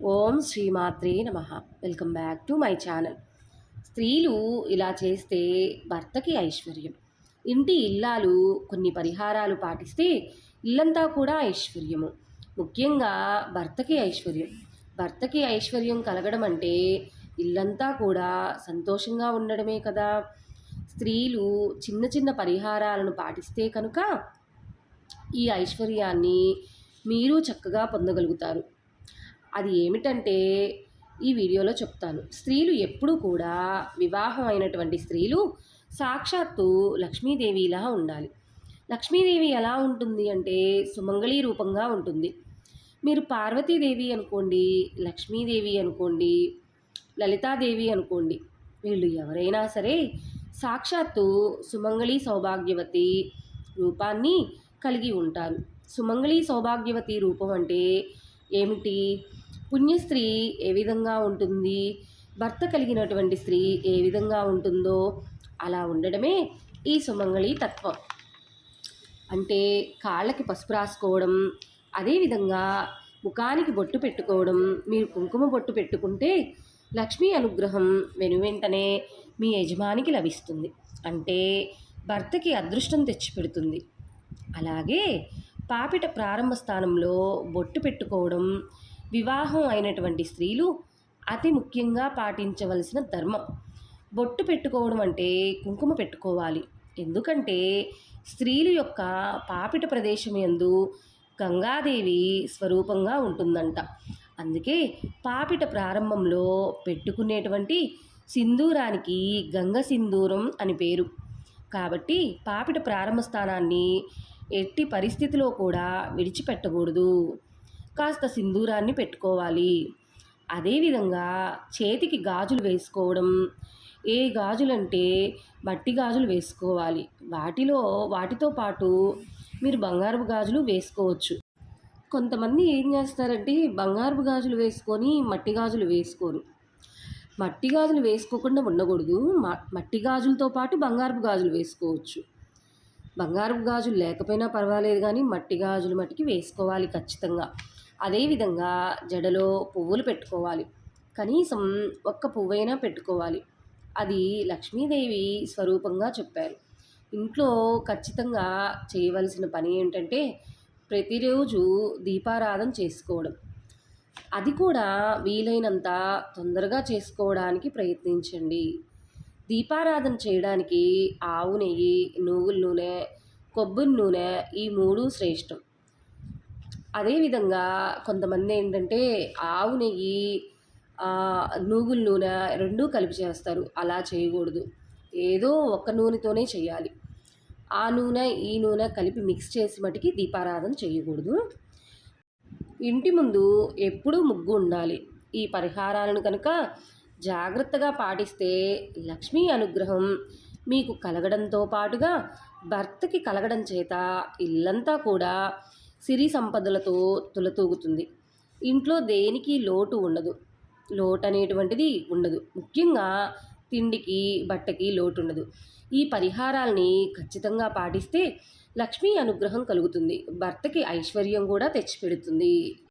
ఓం శ్రీమాత్రే నమ. Welcome back to my channel. స్త్రీలు ఇలా చేస్తే భర్తకి ఐశ్వర్యం. ఇంటి ఇల్లాలు కొన్ని పరిహారాలు పాటిస్తే ఇల్లంతా కూడా ఐశ్వర్యము. ముఖ్యంగా భర్తకి ఐశ్వర్యం. భర్తకి ఐశ్వర్యం కలగడం అంటే ఇల్లంతా కూడా సంతోషంగా ఉండడమే కదా. స్త్రీలు చిన్న చిన్న పరిహారాలను పాటిస్తే కనుక ఈ ఐశ్వర్యాన్ని మీరు చక్కగా పొందగలుగుతారు. అది ఏమిటంటే ఈ వీడియోలో చెప్తాను. స్త్రీలు ఎప్పుడూ కూడా వివాహం అయినటువంటి స్త్రీలు సాక్షాత్తు లక్ష్మీదేవిలా ఉండాలి. లక్ష్మీదేవి ఎలా ఉంటుంది అంటే సుమంగళీ రూపంగా ఉంటుంది. మీరు పార్వతీదేవి అనుకోండి, లక్ష్మీదేవి అనుకోండి, లలితాదేవి అనుకోండి, వీళ్ళు ఎవరైనా సరే సాక్షాత్తు సుమంగళీ సౌభాగ్యవతి రూపాన్ని కలిగి ఉంటారు. సుమంగళీ సౌభాగ్యవతి రూపం అంటే ఏమిటి? పుణ్యస్త్రీ ఏ విధంగా ఉంటుంది, భర్త కలిగినటువంటి స్త్రీ ఏ విధంగా ఉంటుందో అలా ఉండడమే ఈ సుమంగళి తత్వం. అంటే కాళ్ళకి పసుపు రాసుకోవడం, అదేవిధంగా ముఖానికి బొట్టు పెట్టుకోవడం. మీరు కుంకుమ బొట్టు పెట్టుకుంటే లక్ష్మీ అనుగ్రహం వెనువెంటనే మీ యజమానికి లభిస్తుంది. అంటే భర్తకి అదృష్టం తెచ్చిపెడుతుంది. అలాగే పాపిట ప్రారంభ స్థానంలో బొట్టు పెట్టుకోవడం వివాహం అయినటువంటి స్త్రీలు అతి ముఖ్యంగా పాటించవలసిన ధర్మం. బొట్టు పెట్టుకోవడం అంటే కుంకుమ పెట్టుకోవాలి. ఎందుకంటే స్త్రీలు యొక్క పాపిట ప్రదేశం యందు గంగాదేవి స్వరూపంగా ఉంటుందంట. అందుకే పాపిట ప్రారంభంలో పెట్టుకునేటువంటి సింధూరానికి గంగ సింధూరం అని పేరు. కాబట్టి పాపిట ప్రారంభ స్థానాన్ని ఎట్టి పరిస్థితిలో కూడా విడిచిపెట్టకూడదు. కాస్త సింధూరాన్ని పెట్టుకోవాలి. అదేవిధంగా చేతికి గాజులు వేసుకోవడం. ఏ గాజులంటే మట్టి గాజులు వేసుకోవాలి. వాటితో పాటు మీరు బంగారపు గాజులు వేసుకోవచ్చు. కొంతమంది ఏం చేస్తారంటే బంగారపు గాజులు వేసుకొని మట్టి గాజులు వేసుకోరు. మట్టి గాజులు వేసుకోకుండా ఉండకూడదు. మట్టి గాజులతో పాటు బంగారపు గాజులు వేసుకోవచ్చు. బంగారపు గాజులు లేకపోయినా పర్వాలేదు, కానీ మట్టి గాజులు మట్టికి వేసుకోవాలి ఖచ్చితంగా. అదేవిధంగా జడలో పువ్వులు పెట్టుకోవాలి. కనీసం ఒక్క పువ్వైనా పెట్టుకోవాలి. అది లక్ష్మీదేవి స్వరూపంగా చెప్పారు. ఇంట్లో ఖచ్చితంగా చేయవలసిన పని ఏంటంటే ప్రతిరోజు దీపారాధన చేసుకోవడం. అది కూడా వీలైనంత తొందరగా చేసుకోవడానికి ప్రయత్నించండి. దీపారాధన చేయడానికి ఆవు నెయ్యి, నువ్వుల నూనె, కొబ్బరి నూనె ఈ మూడు శ్రేష్టం. అదేవిధంగా కొంతమంది ఏంటంటే ఆవు నెయ్యి, నువ్వుల నూనె రెండూ కలిపి చేస్తారు. అలా చేయకూడదు. ఏదో ఒక నూనెతోనే చేయాలి. ఆ నూనె ఈ నూనె కలిపి మిక్స్ చేసి మటుకి దీపారాధన చేయకూడదు. ఇంటి ముందు ఎప్పుడూ ముగ్గు ఉండాలి. ఈ పరిహారాలను కనుక జాగ్రత్తగా పాటిస్తే లక్ష్మీ అనుగ్రహం మీకు కలగడంతో పాటుగా భర్తకి కలగడం చేత ఇల్లంతా కూడా సిరి సంపదలతో తులతూగుతుంది. ఇంట్లో దేనికి లోటు ఉండదు. లోటు అనేటువంటిది ఉండదు. ముఖ్యంగా తిండికి, బట్టకి లోటు ఉండదు. ఈ పరిహారాల్ని ఖచ్చితంగా పాటిస్తే లక్ష్మీ అనుగ్రహం కలుగుతుంది. భర్తకి ఐశ్వర్యం కూడా తెచ్చిపెడుతుంది.